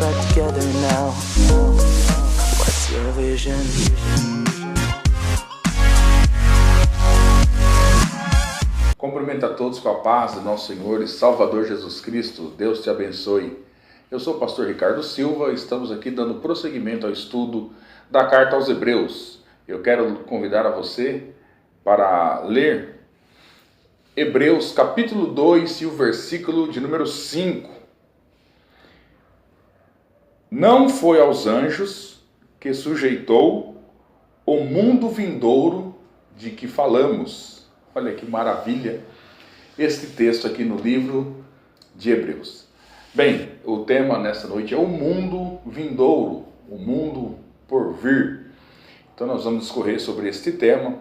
back together now. What's your vision? Cumprimento a todos com a paz do nosso Senhor e Salvador Jesus Cristo. Deus te abençoe. Eu sou o pastor Ricardo Silva e estamos aqui dando prosseguimento ao estudo da carta aos Hebreus. Eu quero convidar a você para ler Hebreus capítulo 2 e o versículo de número 5. Não foi aos anjos que sujeitou o mundo vindouro de que falamos. Olha que maravilha este texto aqui no livro de Hebreus. Bem, o tema nessa noite é o mundo vindouro, o mundo por vir. Então nós vamos discorrer sobre este tema.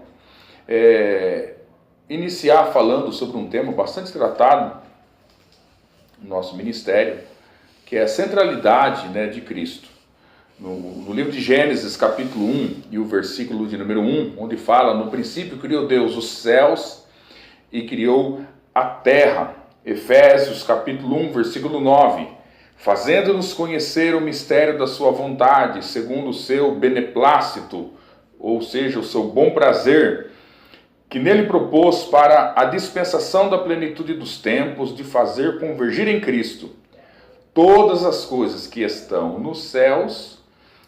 Iniciar falando sobre um tema bastante tratado no nosso ministério, que é a centralidade, de Cristo. No livro de Gênesis, capítulo 1, e o versículo de número 1, onde fala: no princípio criou Deus os céus e criou a terra. Efésios, capítulo 1, versículo 9, fazendo-nos conhecer o mistério da sua vontade, segundo o seu beneplácito, ou seja, o seu bom prazer, que nele propôs para a dispensação da plenitude dos tempos, de fazer convergir em Cristo todas as coisas que estão nos céus,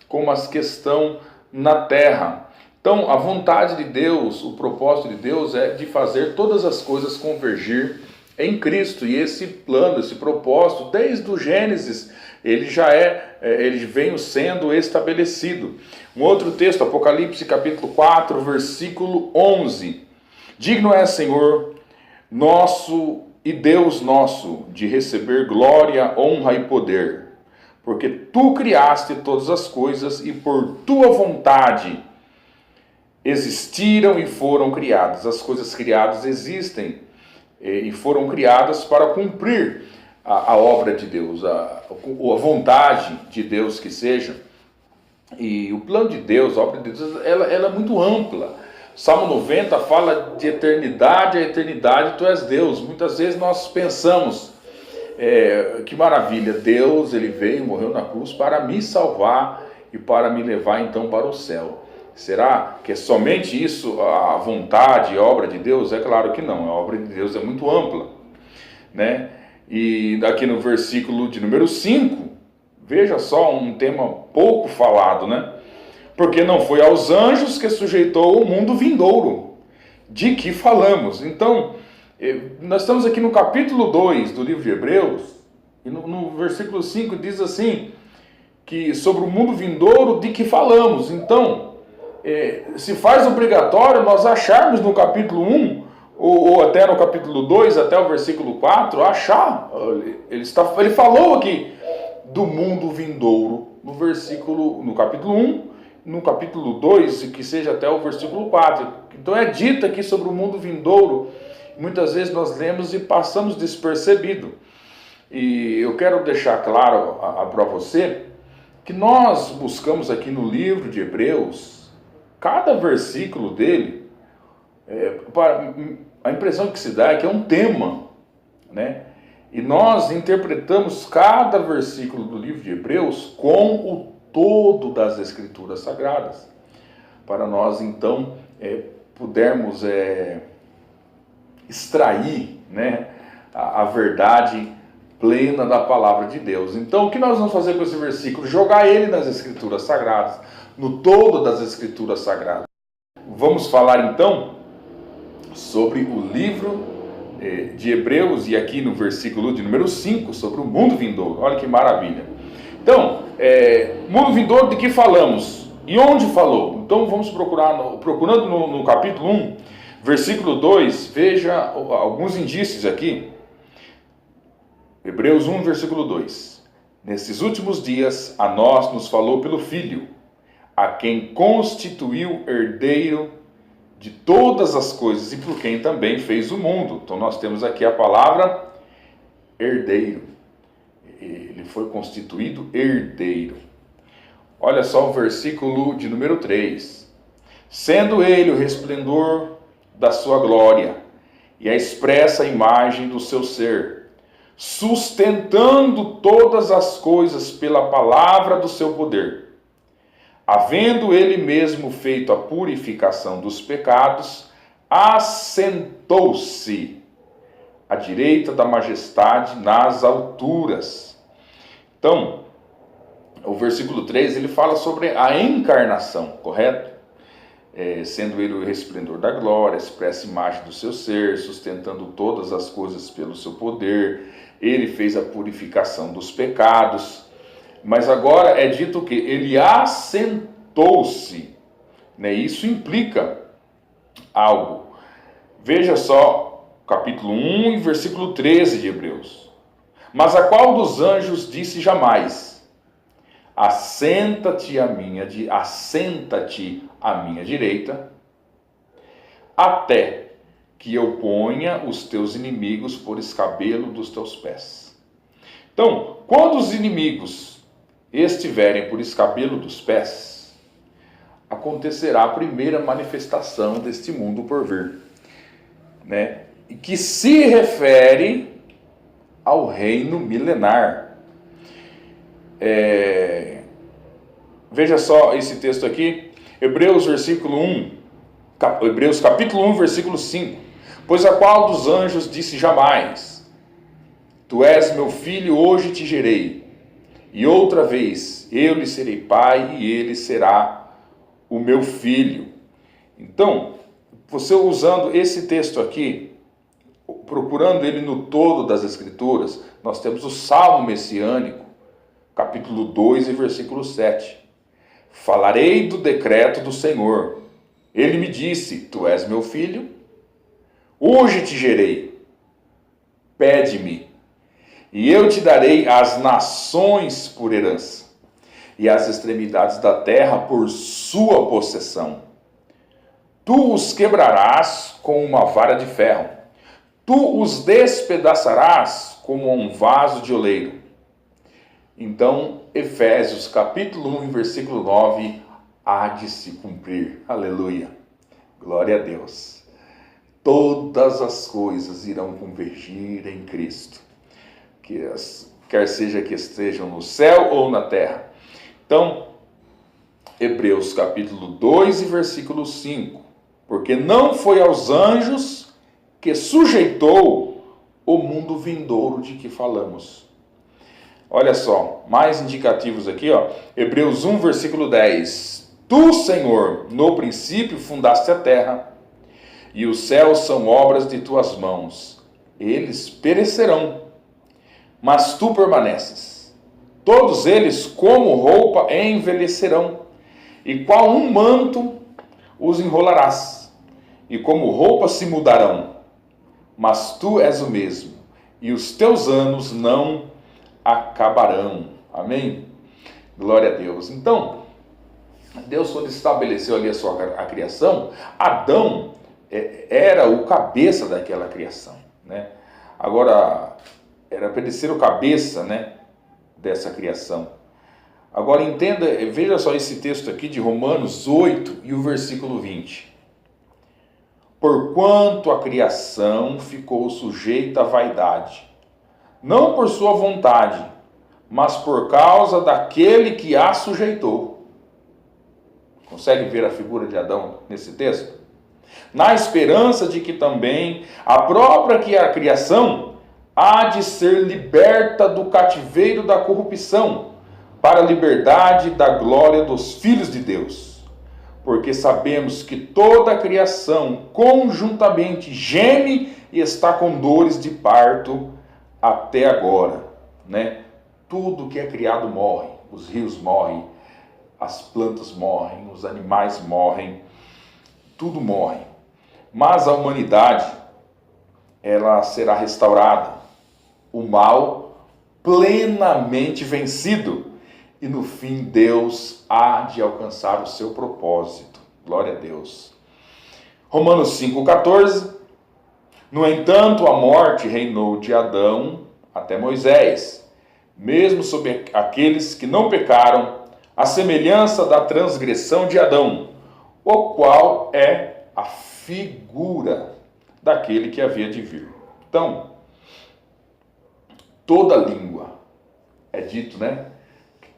como as que estão na terra. Então, a vontade de Deus, o propósito de Deus é de fazer todas as coisas convergir em Cristo. E esse plano, esse propósito, desde o Gênesis, ele vem sendo estabelecido. Um outro texto, Apocalipse capítulo 4, versículo 11. Digno é, Senhor, nosso e Deus nosso, de receber glória, honra e poder, porque Tu criaste todas as coisas e por Tua vontade existiram e foram criadas. As coisas criadas existem e foram criadas para cumprir a obra de Deus, a vontade de Deus que seja. E o plano de Deus, a obra de Deus, ela é muito ampla. Salmo 90 fala de eternidade a eternidade, Tu és Deus. Muitas vezes nós pensamos, que maravilha, Deus ele veio, morreu na cruz para me salvar e para me levar então para o céu. Será que é somente isso a vontade, a obra de Deus? É claro que não, a obra de Deus é muito ampla, E aqui no versículo de número 5, veja só um tema pouco falado, Porque não foi aos anjos que sujeitou o mundo vindouro, de que falamos. Então, nós estamos aqui no capítulo 2 do livro de Hebreus, e no versículo 5 diz assim, que sobre o mundo vindouro de que falamos. Então, se faz obrigatório nós acharmos no capítulo 1, ou até no capítulo 2, até o versículo 4, achar. Ele falou aqui do mundo vindouro no capítulo 1, no capítulo 2, que seja até o versículo 4. Então é dito aqui sobre o mundo vindouro. Muitas vezes nós lemos e passamos despercebido. E eu quero deixar claro para você que nós buscamos aqui no livro de Hebreus, cada versículo dele, a impressão que se dá é que é um tema, E nós interpretamos cada versículo do livro de Hebreus com o todo das Escrituras Sagradas, para nós então pudermos extrair a verdade plena da palavra de Deus. Então o que nós vamos fazer com esse versículo? Jogar ele nas Escrituras Sagradas, no todo das Escrituras Sagradas. Vamos falar então sobre o livro de Hebreus, e aqui no versículo de número 5, sobre o mundo vindouro. Olha que maravilha. Então, mundo vindouro de que falamos? E onde falou? Então vamos procurando no capítulo 1, versículo 2, veja alguns indícios aqui. Hebreus 1, versículo 2. Nesses últimos dias a nós nos falou pelo Filho, a quem constituiu herdeiro de todas as coisas e por quem também fez o mundo. Então nós temos aqui a palavra herdeiro. Ele foi constituído herdeiro. Olha só o versículo de número 3. Sendo ele o resplendor da sua glória e a expressa imagem do seu ser, sustentando todas as coisas pela palavra do seu poder. Havendo ele mesmo feito a purificação dos pecados, assentou-se à direita da majestade nas alturas. Então, o versículo 3, ele fala sobre a encarnação, correto? Sendo ele o resplendor da glória, expressa imagem do seu ser, sustentando todas as coisas pelo seu poder, ele fez a purificação dos pecados, mas agora é dito que ele assentou-se, né? Isso implica algo. Veja só, capítulo 1 e versículo 13 de Hebreus. Mas a qual dos anjos disse jamais: assenta-te à minha direita, até que eu ponha os teus inimigos por escabelo dos teus pés. Então, quando os inimigos estiverem por escabelo dos pés, acontecerá a primeira manifestação deste mundo por vir, né? E que se refere ao reino milenar. Veja só esse texto aqui, Hebreus capítulo 1, versículo 5. Pois a qual dos anjos disse jamais: tu és meu filho, hoje te gerei. E outra vez, eu lhe serei pai e ele será o meu filho. Então, você usando esse texto aqui, procurando ele no todo das Escrituras, nós temos o Salmo Messiânico, capítulo 2 e versículo 7. Falarei do decreto do Senhor. Ele me disse: tu és meu filho, hoje te gerei. Pede-me, e eu te darei as nações por herança, e as extremidades da terra por sua possessão. Tu os quebrarás com uma vara de ferro, tu os despedaçarás como um vaso de oleiro. Então, Efésios capítulo 1, versículo 9, há de se cumprir. Aleluia. Glória a Deus. Todas as coisas irão convergir em Cristo, quer seja que estejam no céu ou na terra. Então, Hebreus capítulo 2 e versículo 5. Porque não foi aos anjos que sujeitou o mundo vindouro de que falamos. Olha só, mais indicativos aqui, ó. Hebreus 1, versículo 10. Tu, Senhor, no princípio fundaste a terra, e os céus são obras de tuas mãos. Eles perecerão, mas tu permaneces. Todos eles, como roupa, envelhecerão, e qual um manto os enrolarás, e como roupa se mudarão. Mas tu és o mesmo, e os teus anos não acabarão. Amém? Glória a Deus. Então, Deus, quando estabeleceu ali a criação, Adão era o cabeça daquela criação, né? Agora, era para ele ser o cabeça, né, dessa criação. Agora entenda, veja só esse texto aqui de Romanos 8 e o versículo 20. Porquanto a criação ficou sujeita à vaidade, não por sua vontade, mas por causa daquele que a sujeitou. Consegue ver a figura de Adão nesse texto? Na esperança de que também a própria criação há de ser liberta do cativeiro da corrupção, para a liberdade da glória dos filhos de Deus. Porque sabemos que toda a criação conjuntamente geme e está com dores de parto até agora, né? Tudo que é criado morre, os rios morrem, as plantas morrem, os animais morrem, tudo morre. Mas a humanidade, ela será restaurada, o mal plenamente vencido, e no fim Deus há de alcançar o seu propósito. Glória a Deus. Romanos 5,14. No entanto, a morte reinou de Adão até Moisés, mesmo sobre aqueles que não pecaram, a semelhança da transgressão de Adão, o qual é a figura daquele que havia de vir. Então, toda língua, é dito, né?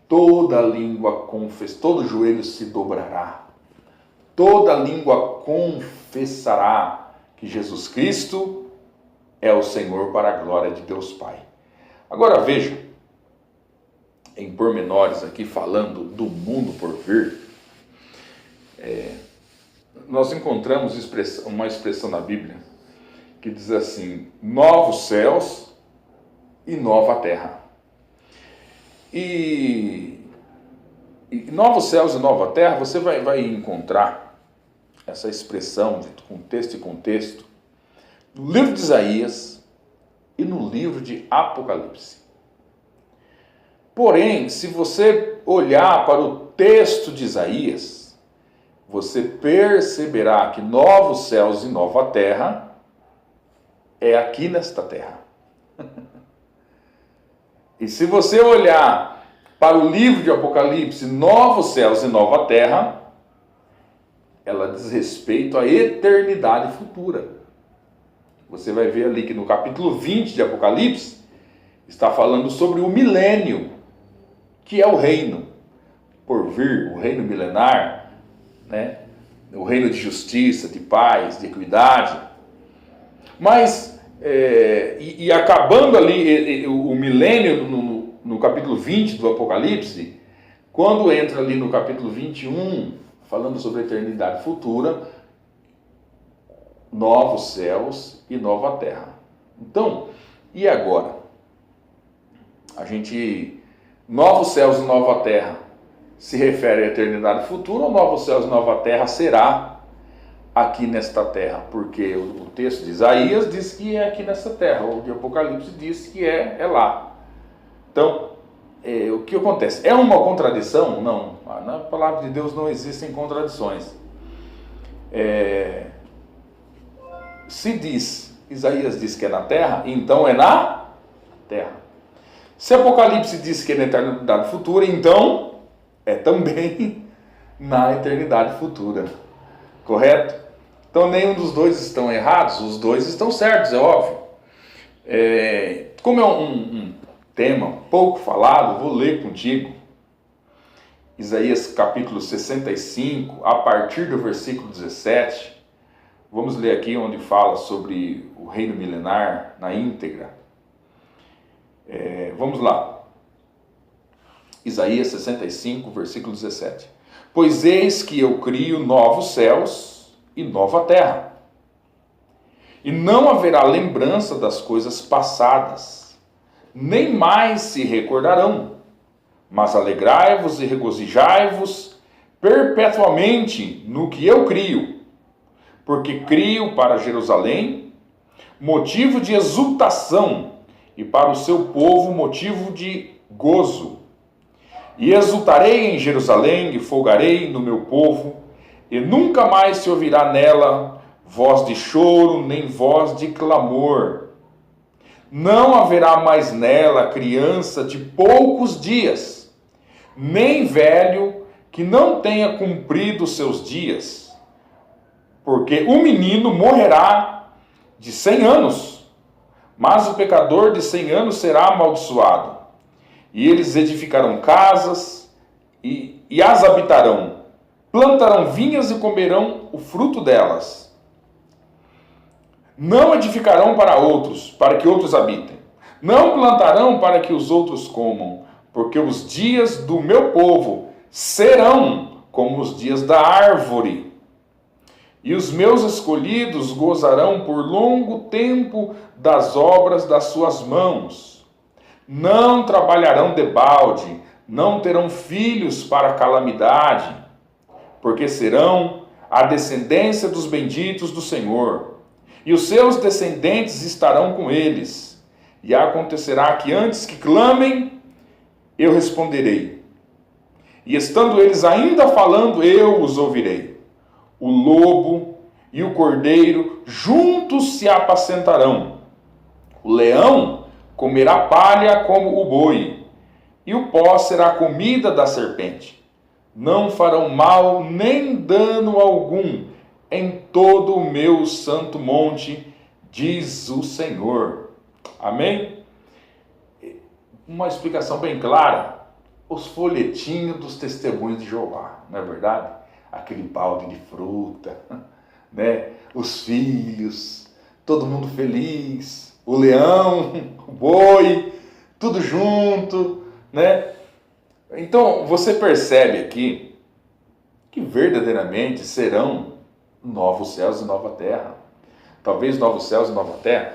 Toda língua confessa, todo joelho se dobrará, toda língua confessará que Jesus Cristo é o Senhor para a glória de Deus Pai. Agora veja, em pormenores aqui, falando do mundo por vir, nós encontramos uma expressão na Bíblia que diz assim: novos céus e nova terra. E novos céus e nova terra, você vai encontrar essa expressão de contexto e contexto no livro de Isaías e no livro de Apocalipse. Porém, se você olhar para o texto de Isaías, você perceberá que novos céus e nova terra é aqui nesta terra. E se você olhar para o livro de Apocalipse, novos céus e nova terra, ela diz respeito à eternidade futura. Você vai ver ali que no capítulo 20 de Apocalipse, está falando sobre o milênio, que é o reino por vir, o reino milenar, né? O reino de justiça, de paz, de equidade. Mas, acabando ali o milênio no capítulo 20 do Apocalipse, quando entra ali no capítulo 21, falando sobre a eternidade futura, novos céus e nova terra. Então, e agora? Novos céus e nova terra se refere à eternidade futura, ou novos céus e nova terra será aqui nesta terra? Porque o texto de Isaías diz que é aqui nesta terra, o de Apocalipse diz que é lá. Então, o que acontece? É uma contradição? Não. Na palavra de Deus não existem contradições. Se Isaías diz que é na terra, então é na terra. Se Apocalipse diz que é na eternidade futura, então é também na eternidade futura. Correto? Então nenhum dos dois estão errados, os dois estão certos, é óbvio. Como é um tema pouco falado, vou ler contigo Isaías capítulo 65, a partir do versículo 17. Vamos ler aqui onde fala sobre o reino milenar na íntegra. Vamos lá. Isaías 65, versículo 17. Pois eis que eu crio novos céus e nova terra, e não haverá lembrança das coisas passadas, nem mais se recordarão, mas alegrai-vos e regozijai-vos perpetuamente no que eu crio, porque crio para Jerusalém motivo de exultação, e para o seu povo motivo de gozo. E exultarei em Jerusalém, e folgarei no meu povo, e nunca mais se ouvirá nela voz de choro, nem voz de clamor. Não haverá mais nela criança de poucos dias, nem velho que não tenha cumprido seus dias, porque o menino morrerá de 100 anos, mas o pecador de 100 anos será amaldiçoado. E eles edificarão casas e as habitarão, plantarão vinhas e comerão o fruto delas. Não edificarão para outros, para que outros habitem. Não plantarão para que os outros comam, porque os dias do meu povo serão como os dias da árvore. E os meus escolhidos gozarão por longo tempo das obras das suas mãos. Não trabalharão debalde, não terão filhos para calamidade, porque serão a descendência dos benditos do Senhor, e os seus descendentes estarão com eles. E acontecerá que antes que clamem, eu responderei. E estando eles ainda falando, eu os ouvirei. O lobo e o cordeiro juntos se apacentarão. O leão comerá palha como o boi, e o pó será comida da serpente. Não farão mal nem dano algum em todo o meu santo monte, diz o Senhor. Amém? uma explicação bem clara, os folhetinhos dos testemunhos de Jeová, não é verdade? Aquele balde de fruta, né? Os filhos, todo mundo feliz, o leão, o boi, tudo junto, né? Então você percebe aqui que verdadeiramente serão novos céus e nova terra. Talvez novos céus e nova terra,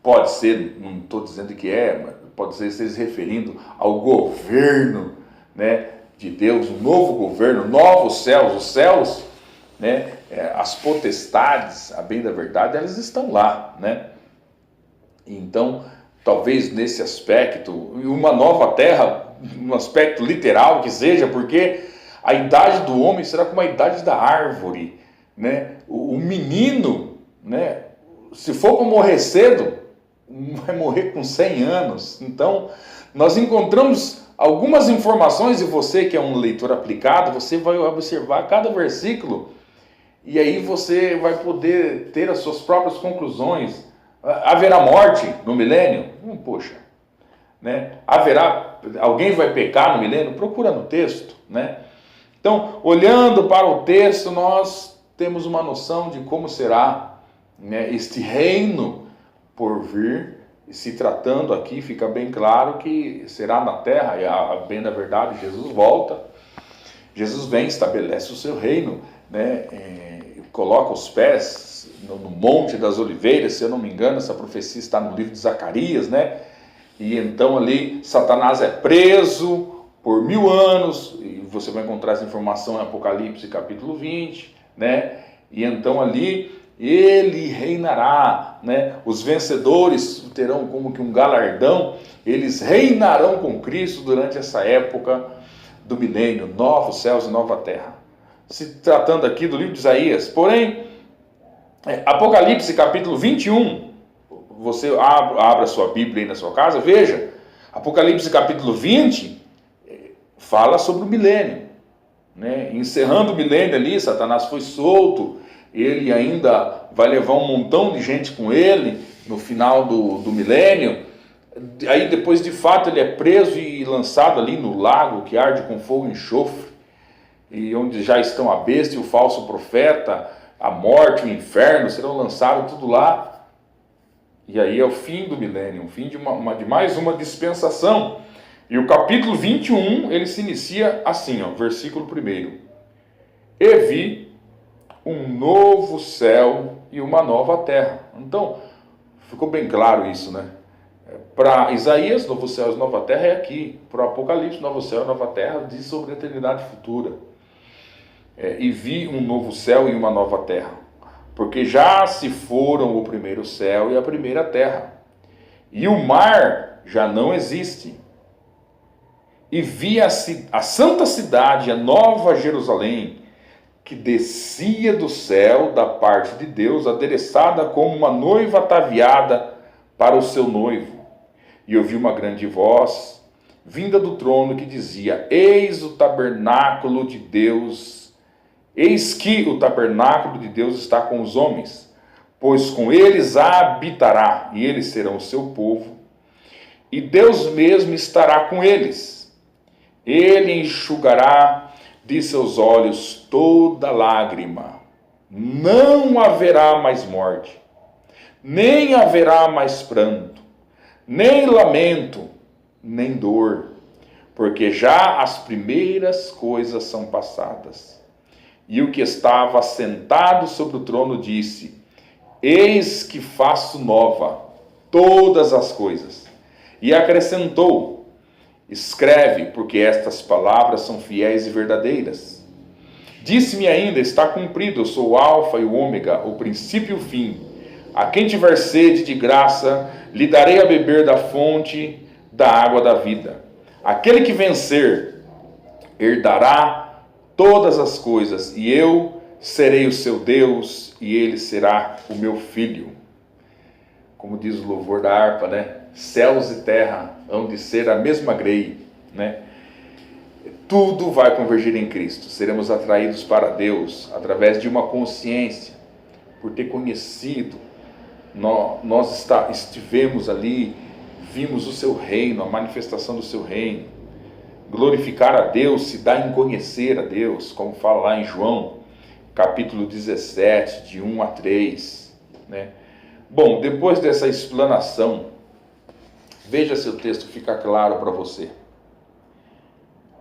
pode ser, não estou dizendo que é, mas pode ser se referindo ao governo, né, de Deus, um novo governo, novos céus, os céus, né, as potestades, a bem da verdade, elas estão lá, né? Então, talvez nesse aspecto, uma nova terra, um aspecto literal que seja, porque a idade do homem será como a idade da árvore, né? O menino, né, se for para morrer cedo, vai morrer com 100 anos. Então, nós encontramos algumas informações, e você que é um leitor aplicado, você vai observar cada versículo, e aí você vai poder ter as suas próprias conclusões. Haverá morte no milênio? Poxa, né? Alguém vai pecar no milênio? Procura no texto, né? Então, olhando para o texto, nós temos uma noção de como será, né, este reino por vir. Se tratando aqui, fica bem claro que será na terra, e a bem da verdade, Jesus volta, Jesus vem, estabelece o seu reino, né, coloca os pés no Monte das Oliveiras, se eu não me engano, essa profecia está no livro de Zacarias, né, e então ali Satanás é preso por 1000 anos, e você vai encontrar essa informação em Apocalipse capítulo 20, né, e então ali ele reinará, né? Os vencedores terão como que um galardão, eles reinarão com Cristo durante essa época do milênio, novos céus e nova terra. Se tratando aqui do livro de Isaías, porém, Apocalipse capítulo 21, você abra a sua Bíblia aí na sua casa, veja, Apocalipse capítulo 20, fala sobre o milênio, né? Encerrando o milênio ali, Satanás foi solto, ele ainda vai levar um montão de gente com ele no final do milênio. Aí depois de fato ele é preso e lançado ali no lago que arde com fogo e enxofre, e onde já estão a besta e o falso profeta, a morte, o inferno, serão lançados tudo lá. E aí é o fim do milênio, o fim de mais uma dispensação. E o capítulo 21, ele se inicia assim, ó, versículo 1. E vi um novo céu e uma nova terra. Então, ficou bem claro isso, né? Para Isaías, novo céu e nova terra é aqui. Para o Apocalipse, novo céu e nova terra diz sobre a eternidade futura. E vi um novo céu e uma nova terra, porque já se foram o primeiro céu e a primeira terra, e o mar já não existe. E vi a santa cidade, a nova Jerusalém, que descia do céu da parte de Deus, adereçada como uma noiva ataviada para o seu noivo. E ouvi uma grande voz, vinda do trono, que dizia: Eis o tabernáculo de Deus, eis que o tabernáculo de Deus está com os homens, pois com eles habitará, e eles serão o seu povo, e Deus mesmo estará com eles. Ele enxugará de seus olhos toda lágrima. Não haverá mais morte, nem haverá mais pranto, nem lamento, nem dor, porque já as primeiras coisas são passadas. E o que estava sentado sobre o trono disse: Eis que faço nova todas as coisas. E acrescentou: Escreve, porque estas palavras são fiéis e verdadeiras. Disse-me ainda: Está cumprido, eu sou o Alfa e o Ômega, o princípio e o fim. A quem tiver sede de graça, lhe darei a beber da fonte da água da vida. Aquele que vencer, herdará todas as coisas, e eu serei o seu Deus, e ele será o meu filho. Como diz o louvor da harpa, né? Céus e terra hão de ser a mesma grei, né? Tudo vai convergir em Cristo. Seremos atraídos para Deus através de uma consciência, por ter conhecido. Nós estivemos ali vimos o seu reino, a manifestação do seu reino. Glorificar a Deus se dá em conhecer a Deus, como fala lá em João, capítulo 17, de 1 a 3, né? Bom, depois dessa explanação, veja se o texto fica claro para você.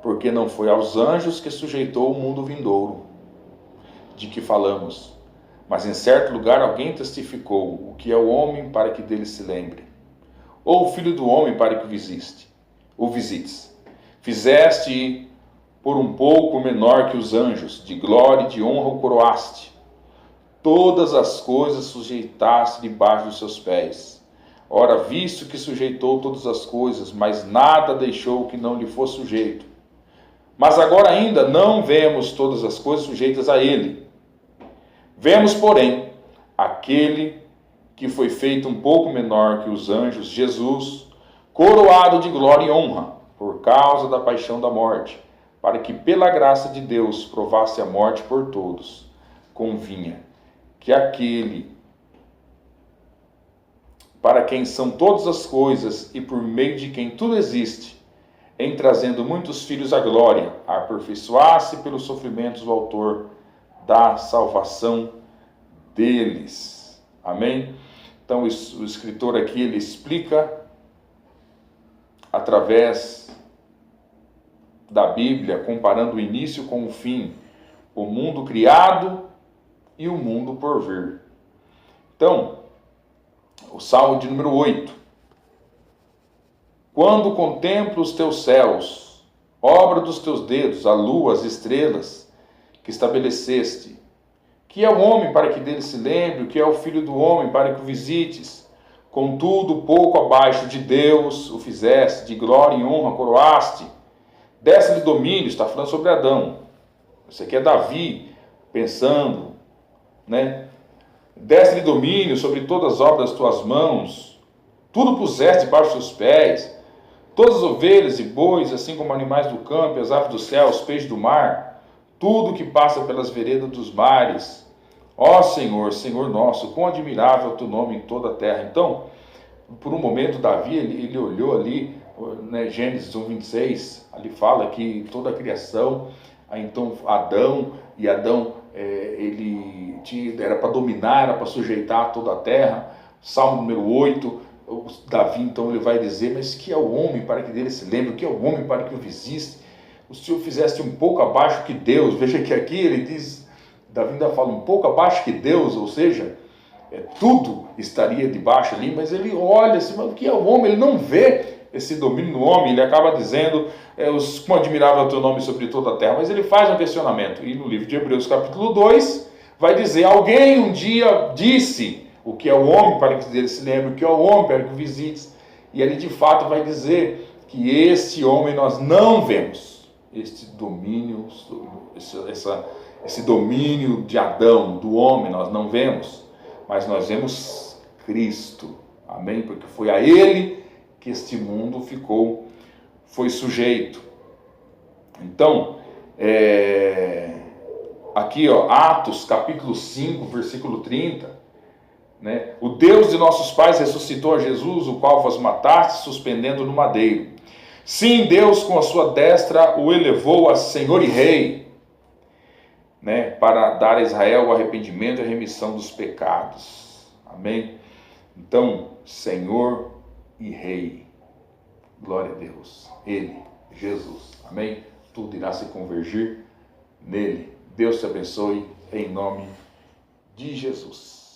Porque não foi aos anjos que sujeitou o mundo vindouro, de que falamos, mas em certo lugar alguém testificou o que é o homem para que dele se lembre, ou o filho do homem para que o visites. Fizeste por um pouco menor que os anjos, de glória e de honra o coroaste. Todas as coisas sujeitaste debaixo dos seus pés. Ora, visto que sujeitou todas as coisas, mas nada deixou que não lhe fosse sujeito. Mas agora ainda não vemos todas as coisas sujeitas a ele. Vemos, porém, aquele que foi feito um pouco menor que os anjos, Jesus, coroado de glória e honra, por causa da paixão da morte, para que pela graça de Deus provasse a morte por todos. Convinha que aquele para quem são todas as coisas e por meio de quem tudo existe, em trazendo muitos filhos à glória, aperfeiçoasse pelos sofrimentos o autor da salvação deles. Amém? Então o escritor aqui, ele explica através da Bíblia, comparando o início com o fim, o mundo criado e o mundo por vir. Então, o Salmo de número 8. Quando contemplo os teus céus, obra dos teus dedos, a lua, as estrelas que estabeleceste, que é o homem para que dele se lembre, o que é o filho do homem para que o visites, contudo pouco abaixo de Deus o fizeste, de glória e honra coroaste, desse-lhe domínio, está falando sobre Adão, isso aqui é Davi pensando, né? Desse-lhe domínio sobre todas as obras das tuas mãos, tudo puseste debaixo dos seus pés, todas as ovelhas e bois, assim como animais do campo, as aves do céu, os peixes do mar, tudo que passa pelas veredas dos mares. Ó Senhor, Senhor nosso, quão admirável é o teu nome em toda a terra. Então, por um momento, Davi, ele olhou ali, né, Gênesis 1:26, ali fala que toda a criação, aí então Adão, ele era para dominar, era para sujeitar toda a terra. Salmo número 8, Davi então ele vai dizer, mas que é o homem para que dele se lembre, o que é o homem para que o visite? O Senhor fizeste um pouco abaixo que Deus. Veja que aqui ele diz, Davi ainda fala um pouco abaixo que Deus, ou seja, tudo estaria debaixo ali, mas ele olha assim, mas o que é o homem? Ele não vê esse domínio no homem, ele acaba dizendo, como admirável é o teu nome sobre toda a terra, mas ele faz um questionamento, e no livro de Hebreus capítulo 2, vai dizer, alguém um dia disse, o que é o homem para que dele se lembre, o que é o homem para que o visites, e ele de fato vai dizer que este homem nós não vemos, este domínio, esse domínio de Adão, do homem, nós não vemos, mas nós vemos Cristo, amém? Porque foi a ele que este mundo foi sujeito. Então, aqui, Atos capítulo 5, versículo 30, né? O Deus de nossos pais ressuscitou a Jesus, o qual vos mataste, suspendendo no madeiro. Sim, Deus com a sua destra o elevou a Senhor e Rei, né? Para dar a Israel o arrependimento e a remissão dos pecados. Amém? Então, Senhor e Rei. Glória a Deus. Ele, Jesus. Amém? Tudo irá se convergir nele. Deus te abençoe em nome de Jesus.